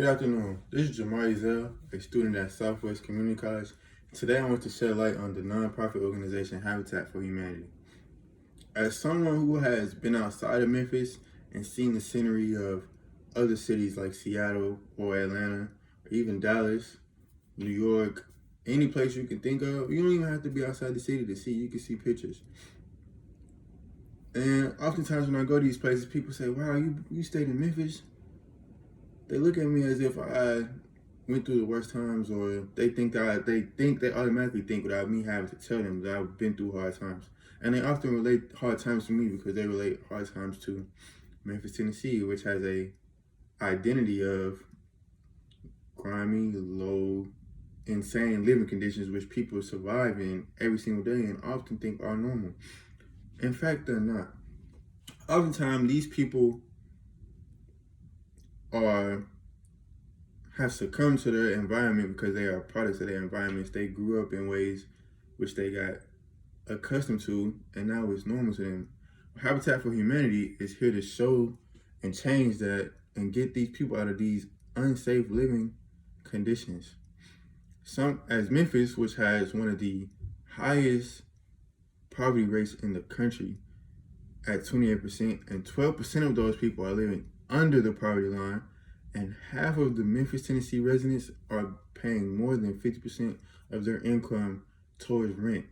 Good afternoon. This is Jamari Zell, a student at Southwest Community College. Today I want to shed light on the nonprofit organization Habitat for Humanity. As someone who has been outside of Memphis and seen the scenery of other cities like Seattle or Atlanta, or even Dallas, New York, any place you can think of, you don't even have to be outside the city to see, you can see pictures. And oftentimes when I go to these places, people say, wow, you stayed in Memphis? They look at me as if I went through the worst times, or they automatically think without me having to tell them that I've been through hard times. And they often relate hard times to me because they relate hard times to Memphis, Tennessee, which has a identity of grimy, low, insane living conditions which people survive in every single day and often think are normal. In fact, they're not. Oftentimes, these people have succumbed to their environment because they are products of their environments. They grew up in ways which they got accustomed to, and now it's normal to them. Habitat for Humanity is here to show and change that and get these people out of these unsafe living conditions. As Memphis, which has one of the highest poverty rates in the country at 28%, and 12% of those people are living under the poverty line, and half of the Memphis, Tennessee residents are paying more than 50% of their income towards rent,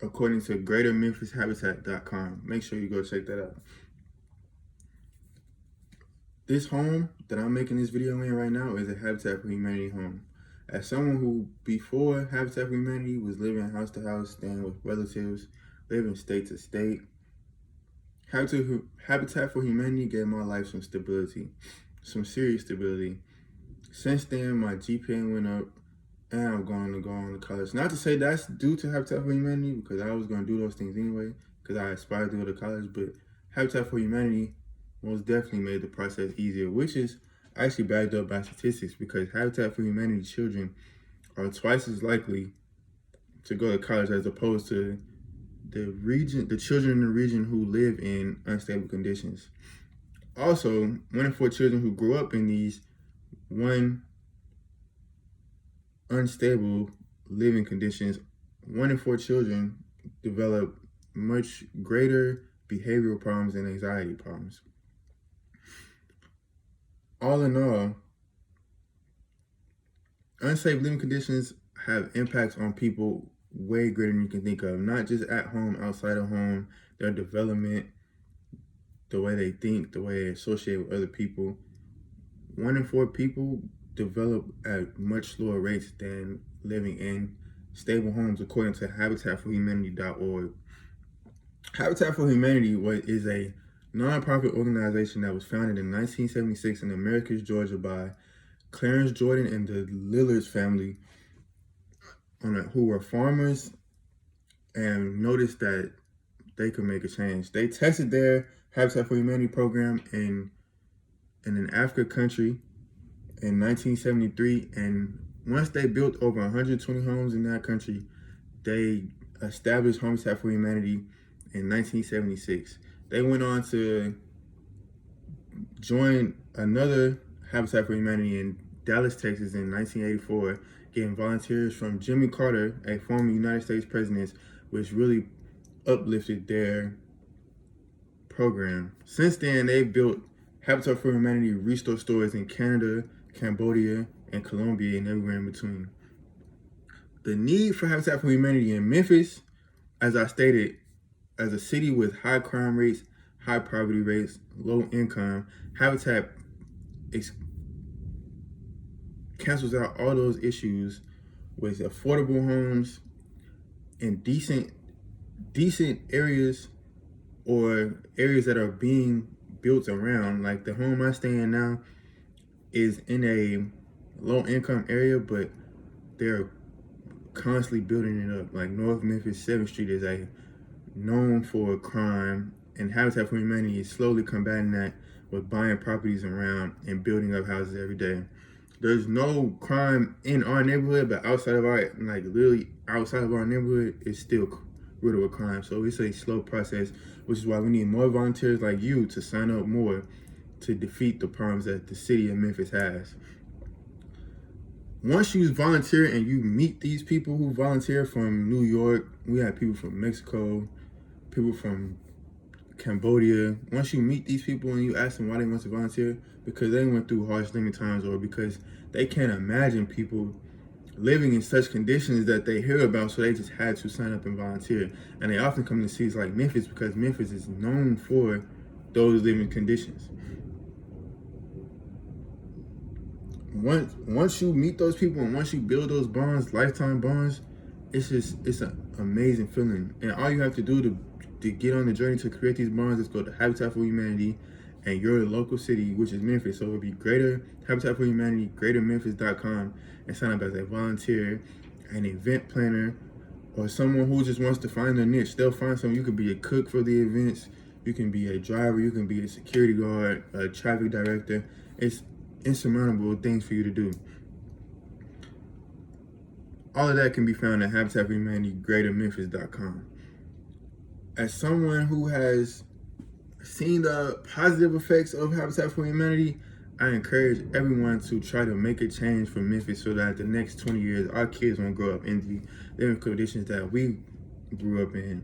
according to GreaterMemphisHabitat.com. Make sure you go check that out. This home that I'm making this video in right now is a Habitat for Humanity home. As someone who, before Habitat for Humanity, was living house to house, staying with relatives, living state to state, Habitat for Humanity gave my life some stability, some serious stability. Since then, my GPA went up, and I'm going to go on to college. Not to say that's due to Habitat for Humanity, because I was going to do those things anyway, because I aspired to go to college, but Habitat for Humanity most definitely made the process easier, which is actually backed up by statistics, because Habitat for Humanity children are twice as likely to go to college as opposed to the children in the region who live in unstable conditions. Also, 1 in 4 children who grew up in these unstable living conditions, 1 in 4 children develop much greater behavioral problems and anxiety problems. All in all, unsafe living conditions have impacts on people way greater than you can think of, not just at home, outside of home, their development, the way they think, the way they associate with other people. 1 in 4 people develop at much slower rates than living in stable homes, according to HabitatForHumanity.org. Habitat for Humanity is a nonprofit organization that was founded in 1976 in Americus, Georgia by Clarence Jordan and the Lillards family, who were farmers and noticed that they could make a change. They tested their Habitat for Humanity program in an African country in 1973, and once they built over 120 homes in that country, they established Habitat for Humanity in 1976. They went on to join another Habitat for Humanity in Dallas, Texas in 1984, getting volunteers from Jimmy Carter, a former United States president, which really uplifted their program. Since then, they've built Habitat for Humanity restore stores in Canada, Cambodia, and Colombia, and everywhere in between. The need for Habitat for Humanity in Memphis, as I stated, as a city with high crime rates, high poverty rates, low income, Habitat cancels out all those issues with affordable homes in decent areas, or areas that are being built around. Like the home I stay in now is in a low income area, but they're constantly building it up. Like North Memphis 7th Street is known for crime, and Habitat for Humanity is slowly combating that with buying properties around and building up houses every day. There's no crime in our neighborhood, but literally outside of our neighborhood, it's still riddled with crime. So it's a slow process, which is why we need more volunteers like you to sign up more to defeat the problems that the city of Memphis has. Once you volunteer and you meet these people who volunteer from New York, we have people from Mexico, people from Cambodia. Once you meet these people and you ask them why they want to volunteer, because they went through harsh living times, or because they can't imagine people living in such conditions that they hear about, so they just had to sign up and volunteer. And they often come to cities like Memphis because Memphis is known for those living conditions. Once you meet those people and once you build those bonds, lifetime bonds, it's an amazing feeling. And all you have to do to get on the journey to create these bonds is go to Habitat for Humanity and your local city, which is Memphis. So it would be Greater Habitat for Humanity, GreaterMemphis.com, and sign up as a volunteer, an event planner, or someone who just wants to find their niche. They'll find someone. You can be a cook for the events, you can be a driver, you can be a security guard, a traffic director. It's insurmountable things for you to do. All of that can be found at Habitat for Humanity, GreaterMemphis.com. As someone who has seen the positive effects of Habitat for Humanity, I encourage everyone to try to make a change for Memphis so that the next 20 years, our kids won't grow up in the living conditions that we grew up in.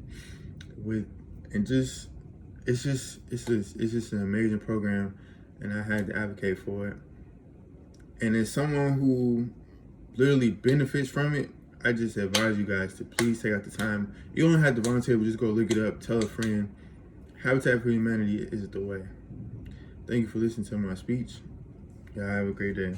It's just an amazing program, and I had to advocate for it. And as someone who literally benefits from it, I just advise you guys to please take out the time. You don't have to volunteer, but just go look it up, tell a friend. Habitat for Humanity is the way. Thank you for listening to my speech. Y'all have a great day.